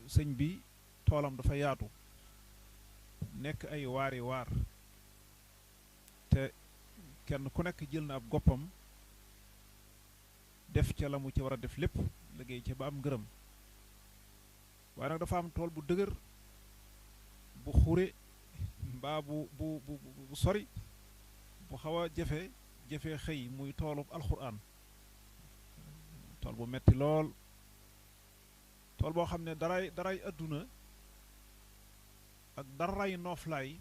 sëñ bi toolam dafa yaatu nekk ay waari waar te kenn ku nekk jël na ab goppam def ca la mu ci war a def lépp liggéey ca ba am ngërëm waaye nag dafa am tool bu dëgër bu xure mbaa bu sori bu xaw a jafe xëy muy toolub alxuraan tool bu metti lool tool boo xam ne daray adduna ak daray nooflaay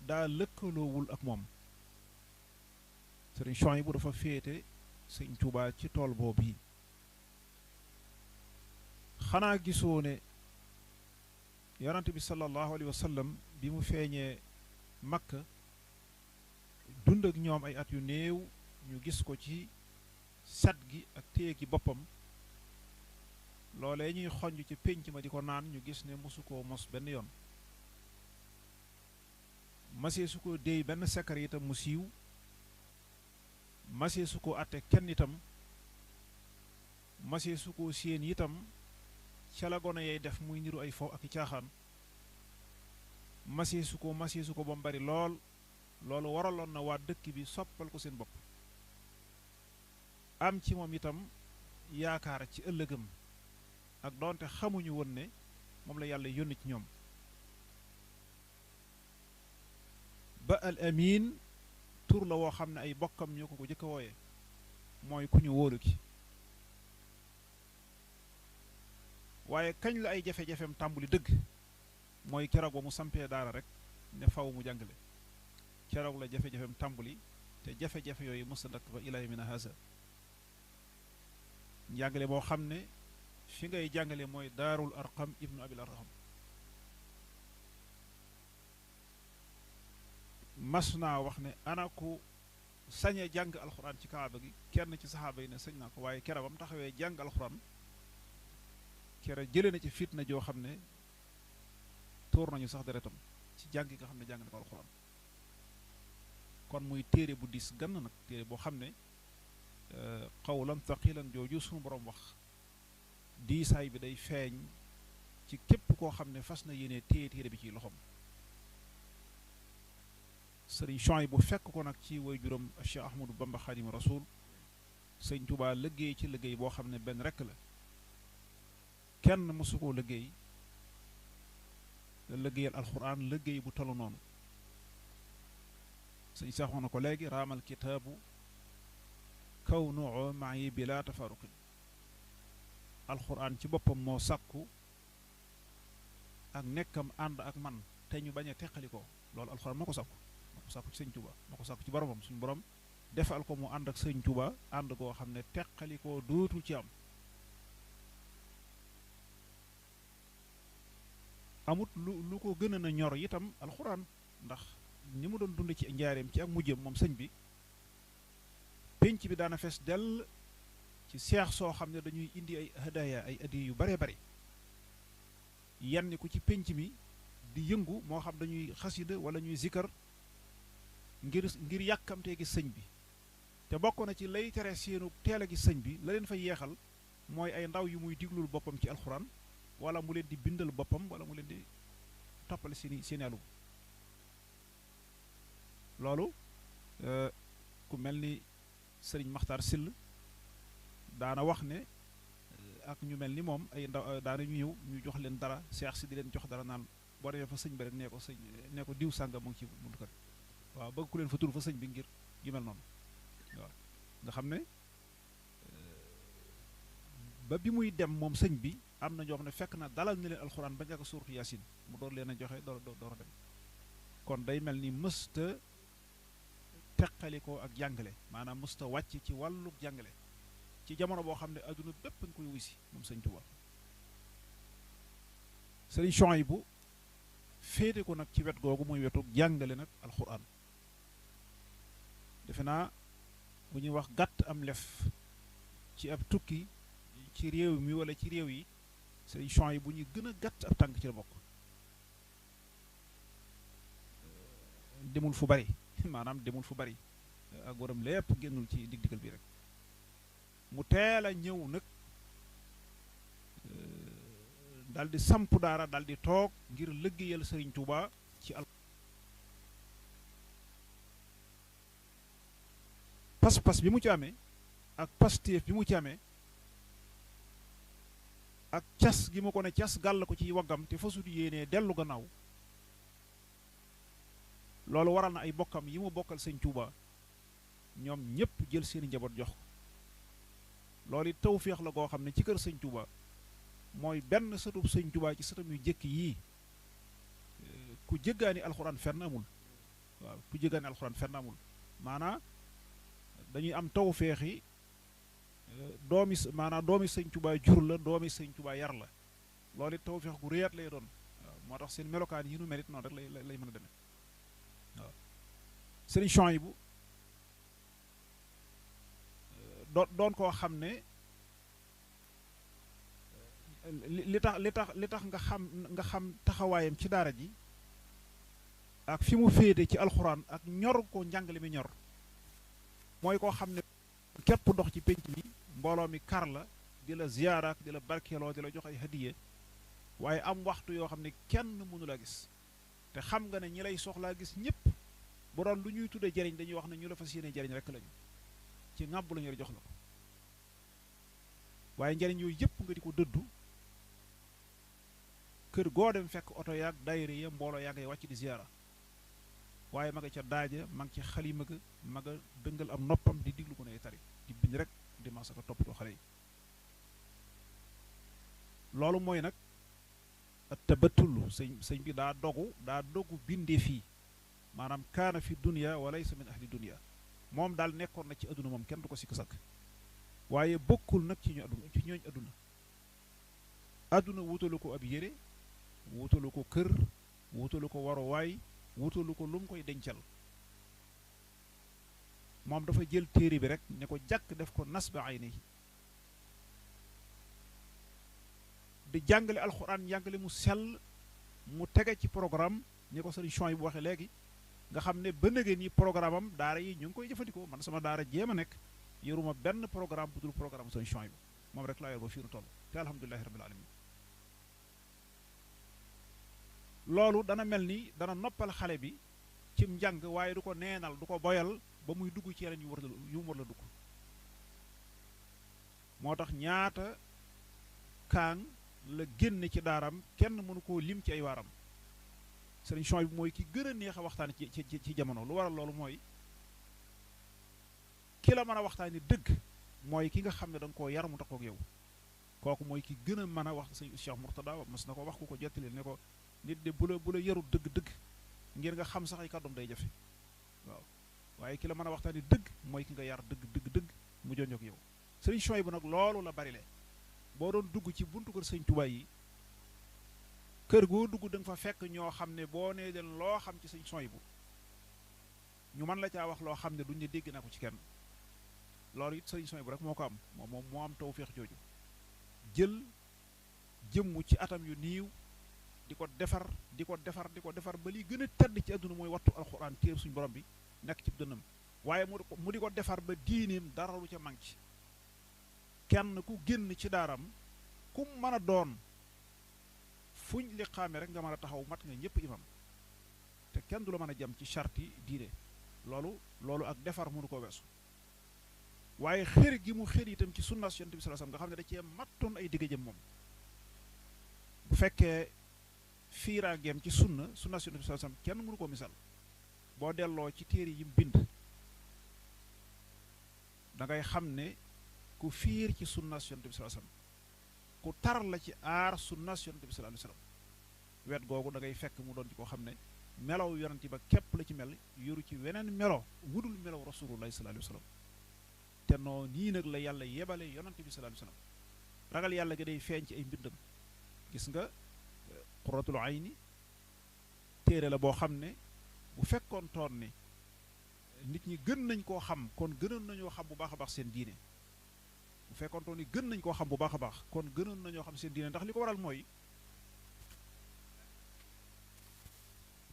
daa lëkkaloowul ak moom sëriñ Chouaïbou bu dafa féete sëñ Tuubaa ci tool boobu yi xanaa gisoo ne yonante bi sallallahu alayhi wa sallam bi mu feeñee Makka dund ak ñoom ay at yu néew ñu gis ko ci set gi ak téye gi boppam loolee ñuy xonj ci pénc ma di ko naan ñu gis ne mosu koo mos benn yoon masee su ko déey benn sekkar itam mu siiw masee su ko àtte kenn itam masee su ko séen itam ca la gone yay def muy niru ay fo ak i caaxaan masee su ko ba mu bari lool loolu waraloon na waa dëkk bi soppal ko seen bopp am ci moom itam yaakaar ci ëllëgam ak doonte xamuñu woon ne moom la yàlla yónni ci ñoom ba al amin tur la woo xam ne ay bokkam ñoo ko jëkk a wooye mooy ku ñu wóolu ki waaye kañ la ay jafe-jafeem tàmbuli dëgg mooy keroog ba mu sampee daara rek ne faw mu jàngale keroog la jafe-jafeem tàmbuli te jafe-jafe yooyu mësa dakk ba ilaa yawmina haza njàngale boo xam ne fi ngay jàngale mooy daarul arqam ibnu abil arqam mas naa wax ne ana ku sañe jàng alxuraan ci kaaba gi kenn ci saxaaba yi ne sañ naa ko waaye kera ba mu taxawee jàng alxuraan kera jëlee na ci fitna joo xam ne tuur nañu sax deretam ci jàng yi nga xam ne jàng na ko alxuraan kon muy téere bu dis gann nag téere boo xam ne qawlan thaqilan jooju suñu borom wax diisaay bi day feeñ ci képp koo xam ne fas na yéene téere bi ci loxoom sëriñ Chouaïbou bu fekk ko nag ci way juróom Cheikh Ahmadou Bamba Xaadimu Rasuul sëñ Tuubaa liggéey ci liggéey boo xam ne benn rekk la kenn mësu koo liggéey liggéeyal alxuraan liggéey bu tollu noonu sëñ saxoon na ko léegi raamal kitaabu kaw noo maa yi bi laa tafaruqin alxuraan ci boppam moo sàkku ak nekkam ànd ak man te ñu bañ a teqali ko loolu alxuraan moo ko sàkku ci sëñ Tuuba moo ko sàkku ci boromam suñu borom defal ko mu ànd ak sëñ Tuuba ànd koo xam ne teqali ko dootul ci am amut lu ko gën a na ñor itam alxuraan ndax ni mu doon dund ci njaareem ci ak mujjam moom sëñ bi pénc bi daana fees dell ci seex soo xam ne dañuy indi ay hadaya ay addiya yu bare bari yenn ku ci pénc mi di yëngu moo xam dañuy xasida wala ñuy zikkar ngir yàkkamtee gi sëñ bi te bokk na ci lay tere seenu teel a gi sëñ bi la leen fa yeexal mooy ay ndaw yu muy diglul boppam ci alxuraan wala mu leen di bindal boppam wala mu leen di toppale seeni alum loolu ku mel ni sëriñ Maxtaar Sill daana wax ne ak ñu mel ni moom ay ndaw daana ñu ñëw ñu jox leen dara seex si di leen jox dara naan boo demee fa sëñ bi rek nee ko diw sànga mu ngi ci buntu kër waaw bëgg ku leen fa tur fa sëñ bi ngir yu mel noonu waaw nga xam ne ba bi muy dem moom sëñ bi am na ñoo xam ne fekk na dalal na leen alxuraan ba njëkk suuratu yaasin mu door leen a joxe door a dem kon day mel ni mësta teqalikoo ak jàngale maanaam mësta wàcc ci wàllu jàngale ci jamono boo xam ne adduna bépp nga koy wuy si moom sëñ Tuubaa sëriñ Chouaïbou bu féete ko nag ci wet googu muy wetu jàngale nag alxuraan defe naa bu ñuy wax gàtt am lef ci ab tukki ci réew mi wala ci réew yi sëriñ Chouaïbou bu ñuy gën a gàtt ab tànk ci la bokk demul fu bari maanaam demul fu bari ak waram lépp génnul ci dig-digal bi rek mu teel a ñëw nag daal di samp daara daal di toog ngir liggéeyal Sëriñ Tuuba ci al pas-pas bi mu ci amee ak pastéef bi mu ci amee ak cas gi mu ko ne cas gàll ko ci waggam te fasut yéenee dellu gannaaw loolu waral na ay bokkam yi mu bokkal Sëñ Tuuba ñoom ñépp jël seeni njaboot jox ko loolu it tawféex la goo xam ne ci kër Sëñ Tuuba mooy benn sëtub Sëñ Tuuba ci sëtam yu jëkk yii ku jéggaani alxuraan fenn amul waaw ku jéggaani alxuraan fenn amul maanaa dañuy am tawféexi doomi Sëñ Tuuba jur la doomi Sëñ Tuuba yar la loolu it tawféex gu réyaat lay doon waaw moo tax seen melokaan yi nu melit noonu rek lay mën a demee waaw Sëriñ Chouaïbou doon koo xam ne li tax nga xam taxawaayam ci daara ji ak fi mu féete ci alxuraan ak ñor ko njàngale mi ñor mooy koo xam ne képp dox ci pénc mi mbooloo mi kar la di la ziyaara di la barkeeloo di la jox ay hadiye waaye am waxtu yoo xam ne kenn mënu la gis te xam nga ne ñi lay soxlaa gis ñépp bu doon lu ñuy tudde jariñ dañuy wax ne ñu la fas yéene jariñ rekk lañu ci ŋàbb la ñu jox la ko waaye njariñ yooyu yëpp nga di ko dëddu kër goo dem fekk oto yaag daayira ya mbooloo yaa ngay wàcc di ziyaara waaye ma nga ca daaja ma nga ca xalima ga ma nga dëngal am noppam di diglu ko ne tari di bind rek di masaka toppatoo xale yi loolu mooy nag tabatulu sëñ bi daa dogu bindee fii maanaam kaana fi dunya wa laysa min ahli dunya moom daal nekkoon na ci adduna moom kenn du ko sikk sakk waaye bokkul nag ci ñooñ adduna wutalu ko ab yére wutalu ko kër wutalu ko waruwaay wutalu ko lu mu koy dencal moom dafa jël téere bi rek ne ko jàkk def ko nasba ay ni di jàngale alxuraan jàngale mu sell mu tege ci programme ni ko sëriñ Chouaïbou bu waxee léegi nga xam ne ba nëgë ni programme am daara yi ñu ngi koy jëfandikoo man sama daara jéem a nekk yoruma benn programme bu dul programme sëriñ Chouaïbou moom rek laa yor ba fii nu toll te alhamdulilahi rabbil alamin loolu dana mel ni dana noppal xale bi cim njàng waaye du ko neenal du ko boyal ba muy dugg ci yeneen yu mu war la dugg moo tax ñaata kaang la génn ci daaram kenn mënu koo lim ci ay waaram sëriñ Chouaïbou bi mooy ki gën a neex a waxtaan ci jamono lu waral loolu mooy ki la mën a waxtaani dëgg mooy ki nga xam ne da nga koo yar mu taxaw ak yow kooku mooy ki gën a mën a wax sëñ Cheikh Mourtada mas na ko wax ku ko jottali ne ko nit de bu la yarul dëgg-dëgg ngir nga xam sax ay kàddoom day jafe waaw waaye ki la mën a waxtaani dëgg mooy ki nga yar dëgg mu jonjog yow sëriñ Chouaïbou nag loolu la bari le boo doon dugg ci buntu kër sëñ Tuubaa yi kër goo dugg da nga fa fekk ñoo xam ne boo nee den loo xam ci sëñ Chouaïbou ñu mën la caa wax loo xam ne duñ ne dégg naa ko ci kenn loolu it sëriñ Chouaïbou rek moo ko am moom moo am tawfeex jooju jël jëmm ci atam yu niiw di ko defar ba li gën a tedd ci àdduna mooy wattu alxuraan téere suñu borom bi nekk ci dënnam waaye mu di ko defar ba diineem dara lu ca manqué kenn ku génn ci daaram ku mën a doon fuñ li xaame rek nga mën a taxaw mat nga ñëpp imam te kenn du la mën a jam ci charti diine loolu ak defar mënu ko weesu waaye xër gi mu xër itam ci sunnas yonent bi sallallahu alayhi wasallam nga xam ne da cee mattoon ay digg jëm moom bu fekkee fiiraangeem ci sunnas yonent bi sallallahu alayhi wasallam kenn mënu ko misal boo delloo ci téere yi mu bind da ngay xam ne ku fiir ci sunnas yonent bi sallallahu alayhi wasallam ku tar la ci aar sunnas yonent bi sallallahu alayhi wasallam wet googu da ngay fekk mu doon ci koo xam ne melow yonent ba képp la ci mel yoru ci weneen melo wudul melow rasulullahi sallallahu alayhi wasallam te noo nii nag la yàlla yebale yonent bi sallallahu alayhi wasallam ragal yàlla gi day feeñ ci ay mbindam gis nga qurratul ayni téere la boo xam ne bu fekkoon toon ne nit ñi gën nañ koo xam kon gënoon nañoo xam bu baax a baax seen diine bu fekkoon toon ni gën nañ koo xam bu baax a baax kon gënoon nañoo xam seen diine ndax li ko waral mooy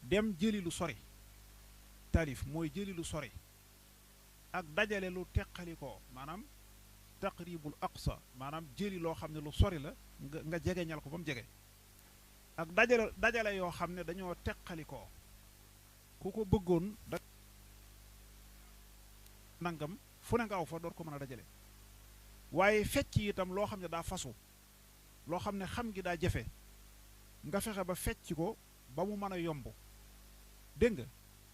dem jëli lu sori taalif mooy jëli lu sori ak dajale lu teqali ko maanaam taqribul aqsa maanaam jëli loo xam ne lu sori la nga jegeñal ko ba mu jege ak dajale yoo xam ne dañoo teqalikoo ku ko bëggoon da nangam fu ne nga aw fa door ko mën a dajale waaye fecc itam loo xam ne daa fasu loo xam ne xam gi daa jafe nga fexe ba fecc ko ba mu mën a yomb dégg nga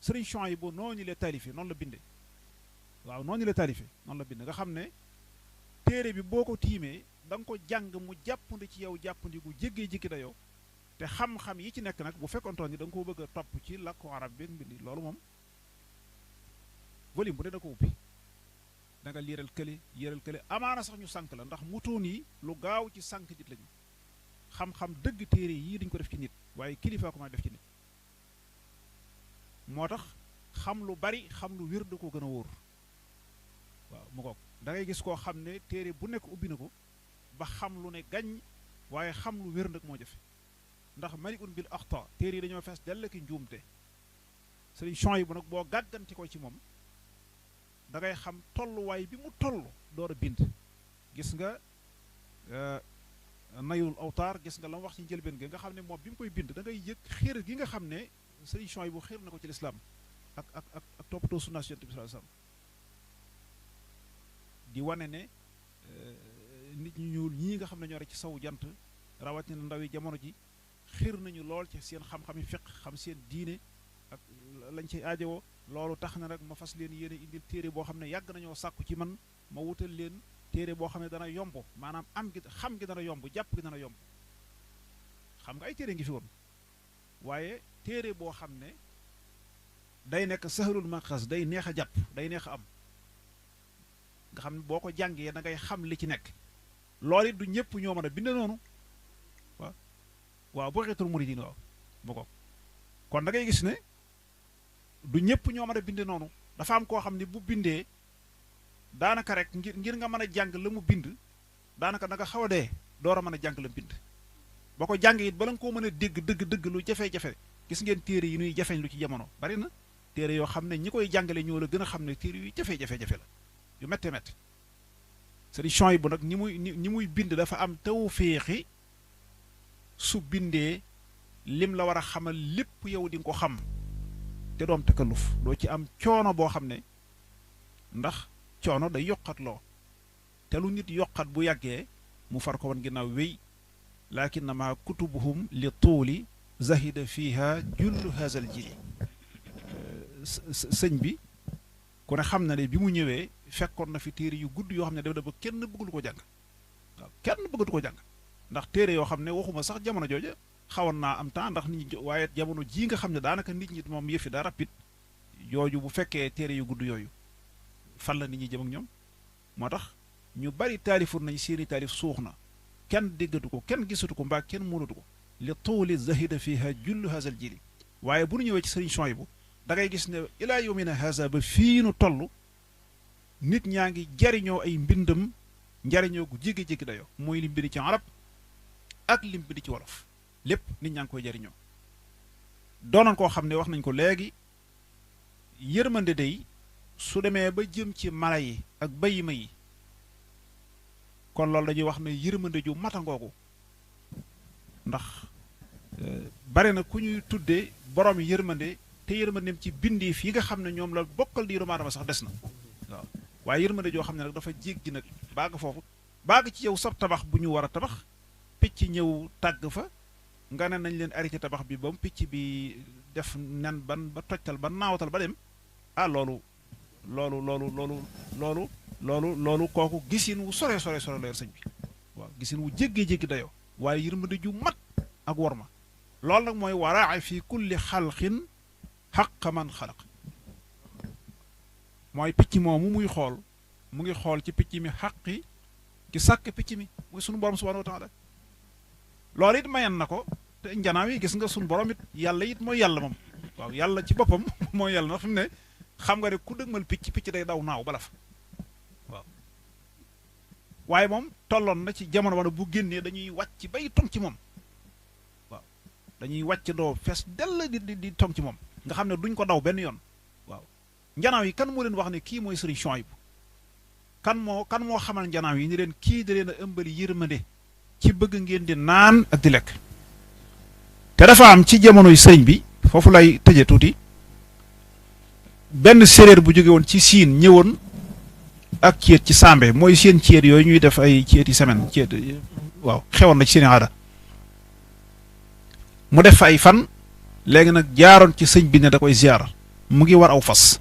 sëriñ Chouaïbou noonu la taalife noonu la binde waaw noonu la taalife noonu la binde nga xam ne téere bi boo ko tiimee da nga ko jàng mu jàppandi ci yow jàppandi gu jéggee jikki dayoo te xam-xam yi ci nekk nag bu fekkontoon ni da nga ko bëgg a topp ci làkku arab bi mbindi loolu moom volume bu ne da ko ubbi da nga liiral kële yéeral kële amaana sax ñu sànk la ndax mutoon yi lu gaaw ci sànk nit lañu xam-xam dëgg téere yii dañu ko def ci nit waaye kilifa ko ma def ci nit moo tax xam lu bari xam lu wér da ko gën a wóor waaw mu ngoog da ngay gis koo xam ne téere bu nekk ubbi na ko ba xam lu ne gañ waaye xam lu wér nag moo jafe ndax malikun bil axta téere yi dañoo fees dell ki njuumte sëriñ Chouaïbou nag boo gàgganti ko ci moom da ngay xam tolluwaay bi mu toll door a bind gis nga nayul awtaar gis nga la mu wax ci njëlbeen gi nga xam ne moom bi mu koy bind da ngay yëg xéer gi nga xam ne sëriñ Chouaïbou xéer na ko ci lislaam ak toppatoo sunna Yonent bi sallallahu alayhi wasallam di wane ne nit ñu ñuul ñii nga xam ne ñoo rek ci sawu jant rawatina ndaw yi jamono ji xir nañu lool ci seen xam-xami fiq xam seen diine ak lañ ci aajowoo loolu tax na nag ma fas leen yéene indil téere boo xam ne yàgg nañoo sàkku ci man ma wutal leen téere boo xam ne dana yomb maanaam am gi xam gi dana yomb jàpp gi dana yomb xam nga ay téere ngi fi woon waaye téere boo xam ne day nekk sahlul maqas day neex a jàpp day neex a am nga xam ne boo ko jàngee da ngay xam li ci nekk loolu it du ñëpp ñoo mën a bind noonu waaw boo xeetul muridin waaw bu ko kon da ngay gis ne du ñëpp ñoo mën a bind noonu dafa am koo xam ne bu bindee daanaka rek ngir nga mën a jàng la mu bind daanaka da nga xaw a dee door a mën a jàng la mu bind boo ko jàng it bala nga koo mën a dégg dëgg lu jafe-jafe gis ngeen téere yi nuy jafeñ lu ci jamono bari na téere yoo xam ne ñi koy jàngale ñoo la gën a xam ne téere yu jafe-jafe la yu métte métte sëriñ Chouaïbou nag ni muy bind dafa am tawféexi su bindee lim la war a xamal lépp yow di nga ko xam te doom takalluf doo ci am coono boo xam ne ndax coono day yokkat loo te lu nit yokkat bu yàggee mu far ko wan ginnaaw wéy lakinnama kutubuhum li tuuli zahida fiha jullu hazal jili sëñ bi ku ne xam na ne bi mu ñëwee fekkoon na fi téere yu gudd yoo xam ne daf ba kenn bëggul ko jàng waaw kenn bëggatu ko jàng ndax téere yoo xam ne waxuma sax jamono jooja xawoon naa am temps ndax nit ñi waaye jamono jii nga xam ne daanaka nit ñi moom yëfi daa rapide jooju bu fekkee téere yu gudd yooyu fan la nit ñi jëm ak ñoom moo tax ñu bari taalifur nañ seeni taalif suux na kenn déggatu ko kenn gisatu ko mbaa kenn mënatu ko li tuuli zahida fiha jullu hazal jili waaye bu ñu ñëwee ci sëriñ Chouaïbou da ngay gis ne ilaa yawmina haza ba fii nu toll nit ñaa ngi jariñoo ay mbindam njariñoo gu jéggi-jéggi dayoo mooy lim bind ci arab ak lim bind ci wolof lépp nit ñaa ngi koy jariñoo doonoon koo xam ne wax nañ ko léegi yërmande day su demee ba jëm ci mala yi ak bayima yi kon loolu dañuy wax ne yërmande ju matangoogu ndax bare na ku ñuy tuddee borom yërmande te yërmandeem ci bindeef yi nga xam ne ñoom la bokkal di doomu aadama sax des na waaw waaye yërmande joo xam ne nag dafa jéggi nag baag foofu baag ci yow sab tabax bu ñu war a tabax picc ñëw tàgg fa nga ne nañ leen arrêté tabax bi ba mu picc bi def nen ban ba tojtal ba naawatal ba dem ah loolu kooku gisin wu sore la yor sëñ bi waaw gisin wu jéggee-jéggi dayoo waaye yërmande ju mat ak worma loolu nag mooy waraa fi kulli xalqin xaqa man xalaq mooy picc moomu muy xool mu ngi xool ci picc mi xaqi ki sàkk picc mi muy sunu borom subhanahu wa taala loolu it mayan na ko te njanaaw yi gis nga sunu borom it yàlla it mooy yàlla moom waaw yàlla ci boppam mooy yàlla ndax fi mu ne xam nga ne ku dëgmal picc day daw naaw bala fa waaw waaye moom tolloon na ci jamono wana bu génnee dañuy wàcc bay tong ci moom waaw dañuy wàcc doo fees dell di tong ci moom nga xam ne duñ ko daw benn yoon waaw njanaaw yi kan moo leen wax ne kii mooy sëriñ Chouaïbou kan moo xamal njanaaw yi ni leen kii da leen a ëmbali yërmande ci bëgg ngeen di naan ak di lekk te dafa am ci jamonoy sëñ bi foofu lay tëje tuuti benn séréer bu jóge woon ci siin ñëwoon ak ceet ci Sambe mooy seen ceet yooyu ñuy def ay ceeti semaine ceet waaw xewoon na ci seen aada mu def fa ay fan léegi nag jaaroon ci sëñ bi ne da koy ziar mu ngi war aw fas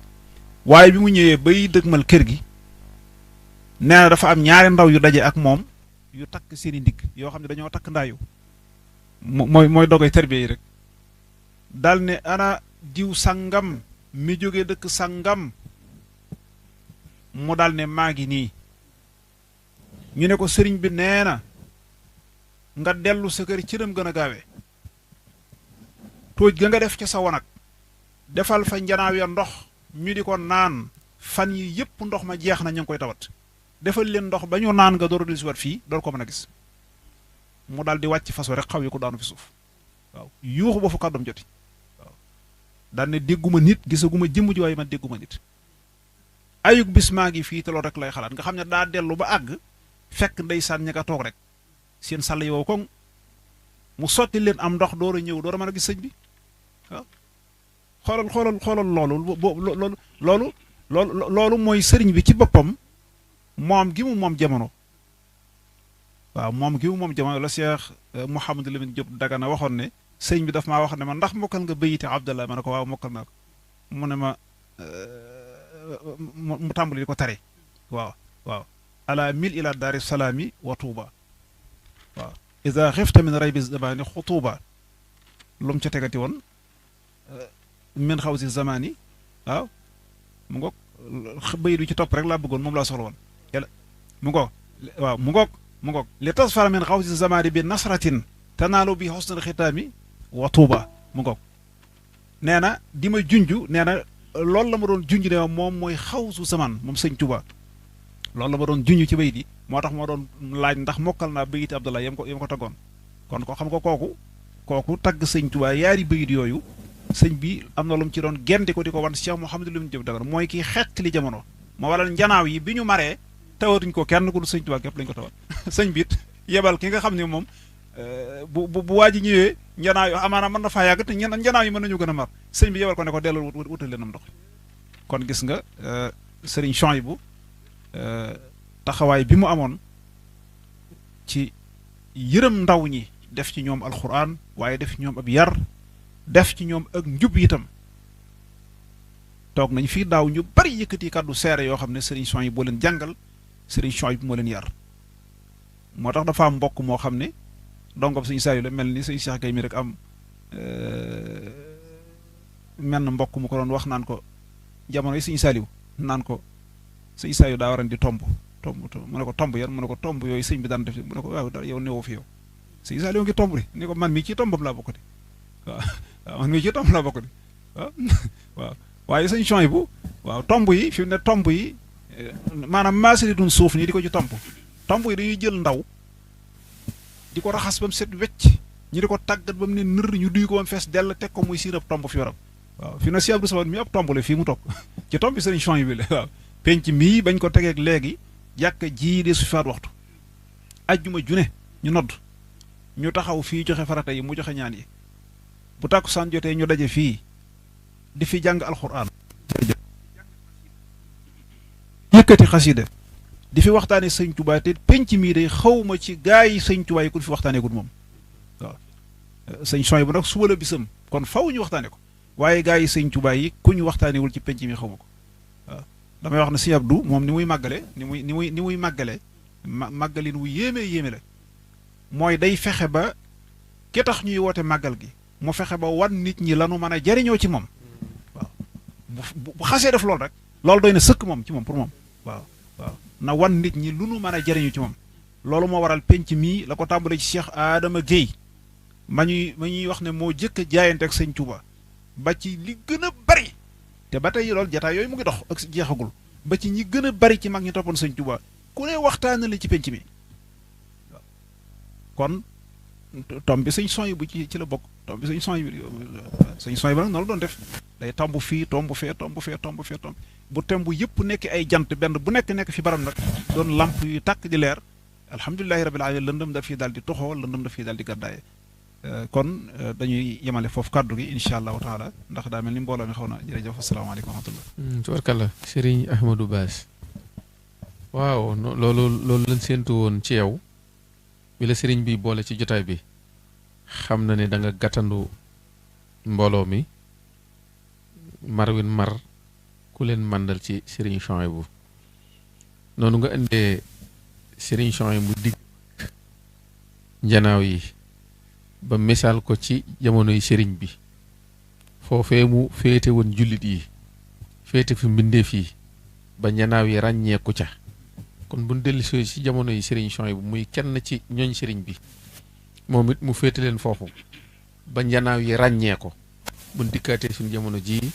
waaye bi mu ñëwee bay dëgmal kër gi nee na dafa am ñaari ndaw yu daje ak moom yu takk seeni ndigg yoo xam ne dañoo takk ndaayu mooy dogay terbiye yi rek dal ne ana diw sangam mi jóge dëkk sangam mu dal ne maa ngi nii ñu ne ko sëriñ bi nee na nga dellu sa kër ci dem gën a gaawee tóoj ga nga def ca sa wanag defal fa njanaaw ya ndox ñu di ko naan fan yi yépp ndox ma jeex na ñu ngi koy tawat defal leen ndox ba ñu naan nga door a dellusiwaat fii door ko mën a gis mu daal di wàcc façon rek xaw yi ko daanu fi suuf waaw yuuxu ba fu kàddoom joti waaw daan ne dégguma nit gisaguma jëmm ji waaye man dégguma nit ayug bis maa ngi fii te loolu rek lay xalaat nga xam ne daa dellu ba àgg fekk ndeysaan ña nga toog rek seen sàll yow koŋ mu sotti leen am ndox door a ñëw door a mën a gis sëñ bi waaw xoolal loolu mooy sëriñ bi ci boppam moom gi mu moom jamono waaw moom gi mu moom jamono la Cheikh Mouhamadou Lamine Diop Dagana waxoon ne sëñ bi daf maa wax ne ma ndax mokkal nga bayiti Abdallah ma ne ko waaw mokkal naa ko mu ne ma mu tàmbali di ko tare waaw ala mil ila daari salaami wa tuuba waaw ida xifta min raybi zamani xutuuba lu mu ca tegati woon min xaw si zamani waaw mu ngoog bayit bi ci topp rek laa bëggoon moom laa soxla woon yàlla mu ngoog li tasfara min xaw si zamani bi nasratin tanaalu bi xusnal xitaami wa tuuba mu ngoog nee na di ma junj nee na loolu la ma doon junj ne moom mooy xaw su zaman moom sëñ Tuuba loolu la ma doon junj ci bayit yi moo tax moo doon laaj ndax mokkal naa bayiti Abdallah yam ko taggoon kon ko xam ko kooku tagg sëñ Tuuba yaari bayit yooyu sëñ bi am na lu mu ci doon gente ko di ko wan Cheikh Mouhamadou Lamine Diop Dagana mooy kii xeet li jamono moo waral njanaaw yi bi ñu maree tawatuñ ko kenn ku du sëñ Tuuba képp lañ ko tawat sëñ bi it yebal ki nga xam ne moom bu waa ji ñëwee njanaaw yi amaana mën na faa yàgg te njanaaw yi mën nañu gën a mar sëñ bi yebal ko ne ko delloo wutal leen am ndox kon gis nga sëriñ Chouaïbou taxawaay bi mu amoon ci yërëm ndaw ñi def ci ñoom alxuraan waaye def ci ñoom ab yar def ci ñoom ak njub itam toog nañ fii daaw ñu bari yëkkati kàddu seere yoo xam ne sëriñ Chouaïbou boo leen jàngal sëriñ Chouaïbou moo leen yar moo tax dafa am mbokk moo xam ne dongob sëñ Saliou la mel ni sëñ Cheikh Gueye mi rek am menn mbokk mu ko doon wax naan ko jamono yi sëñ Saliou naan ko sëñ Saliou daa waran di tomb mu ne ko tomb yan mu ne ko tomb yooyu sëñ bi daan def mu ne ko waaw yow newoo fi yow sëñ Saliou ngi tomb di ni ko man mii ci tombam laa bokk di waaw man mii ci tomb laa bokk di waaw waaye sëñ Chouaïbou waaw tomb yi fi mu ne tomb yi maanaam maasalitun suuf nii di ko ci tomb yi dañuy jël ndaw di ko raxas ba mu set wecc ñu di ko tàggat ba mu ne nër ñu duy ko ba mu fees dell teg ko muy siir ab tomb fi waram waaw fi na si Abdou Samad mi ab tomb la fii mu toog ci tomb bi sëriñ Chouaïbou bi la waaw penc mii bañ ko tegeeg léegi jàkka jii de su faat waxtu ajjuma june ñu nodd ñu taxaw fii joxe farata yi mu joxe ñaan yi bu tàkkusaan jotee ñu daje fii di fi jàng alxuraan yëkkati xasida di fi waxtaane sëñ Tuubaa te penc mii day xawma ci gaa yi sëñ Tuubaa yi ku fi waxtaanee gud moom waaw sëñ Chouaïbou nag suba la bisam kon faw ñu waxtaane ko waaye gaa yi sëñ Tuubaa yi ku ñu waxtaanewul ci penc mi xawma ko waaw damay wax ne sëñ Abdou moom ni muy màggale ni muy màggale màggalin wu yéeme la mooy day fexe ba ki tax ñuy woote màggal gi mu fexe ba wan nit ñi lanu mën a jariñoo ci moom waaw bu xasee def loolu rek loolu doy na sëkk moom ci moom pour moom waaw na wan nit ñi lu nu mën a jariñu ci moom loolu moo waral penc mii la ko tàmbalee ci Cheikh Adama Guèye ma ñuy wax ne moo jëkk a jaayante ak sëñ Touba ba ci li gën a bari te ba tey loolu jataay yooyu mu ngi dox ak jeexagul ba ci ñi gën a bari ci mag ñi toppoon sëñ Touba ku ne waxtaana la ci penc mi waaw kon tomb bi sëñ Chouaïbou ci la bokk tomb bi sëñ Chouaïbou nag noonu doon def day tomb fii tomb fee bu temb yëpp nekk ay jant benn bu nekk fi baram nag doon lamp yu tàkk di leer alhamdulilahi rabbil alamin lëndëm daf fii daal di toxoo lëndëm daf fii daal di gàddaaye kon dañuy yemale foofu kàddu gi incha allahu taala ndax daa mel ni mbooloo mi xaw na jërëjëf asalaamaaleykum wa rahmatullah. tubarkalla Serigne Ahmadou Bass waaw loolu lañ séentu woon ci yow bi la Serigne bi boole ci jotaay bi xam na ne da nga gàttandu mbooloo mi marwin mar ku leen màndal ci Serigne Souhaïbou noonu nga indee Serigne Souhaïbou digg njanaaw yi ba misaal ko ci jamonoy sëriñ bi foofee mu féete woon jullit yi féete fi mbindeef yi ba njanaaw yi ràññeeku ca kon buñ dellusee ci jamono yi sëriñ Souhaïbou muy kenn ci ñooñ sëriñ bi moom it mu féete leen foofu ba njanaaw yi ràññee ko buñ dikkaatee suñu jamono jii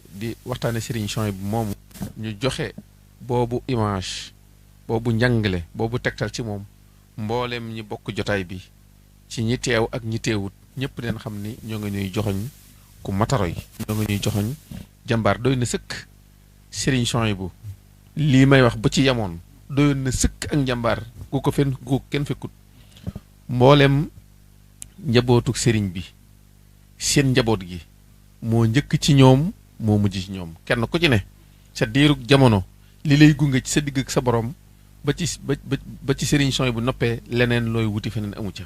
di waxtaane sëriñ Souhaïbou moomu ñu joxe boobu image boobu njàngale boobu tegtal ci moom mboolem ñi bokk jotaay bi ci ñi teew ak ñi teewut ñëpp den xam ni ñoo ngi ñuy joxoñ ku mataroy ñoo ngi ñuy joxoñ jàmbaar doy na sëkk Serigne Souhaïbou lii may wax ba ci yamoon doyoon na sëkk ak njàmbaar gu ko kenn fekkut mboolem njabootuk Serigne bi seen njaboot gi moo njëkk ci ñoom moo mujj ci ñoom kenn ku ci ne sa diirug jamono li lay gunge ci sa digg ak sa borom ba ci Serigne Souhaïbou bu noppee leneen looy wuti feneen amu ca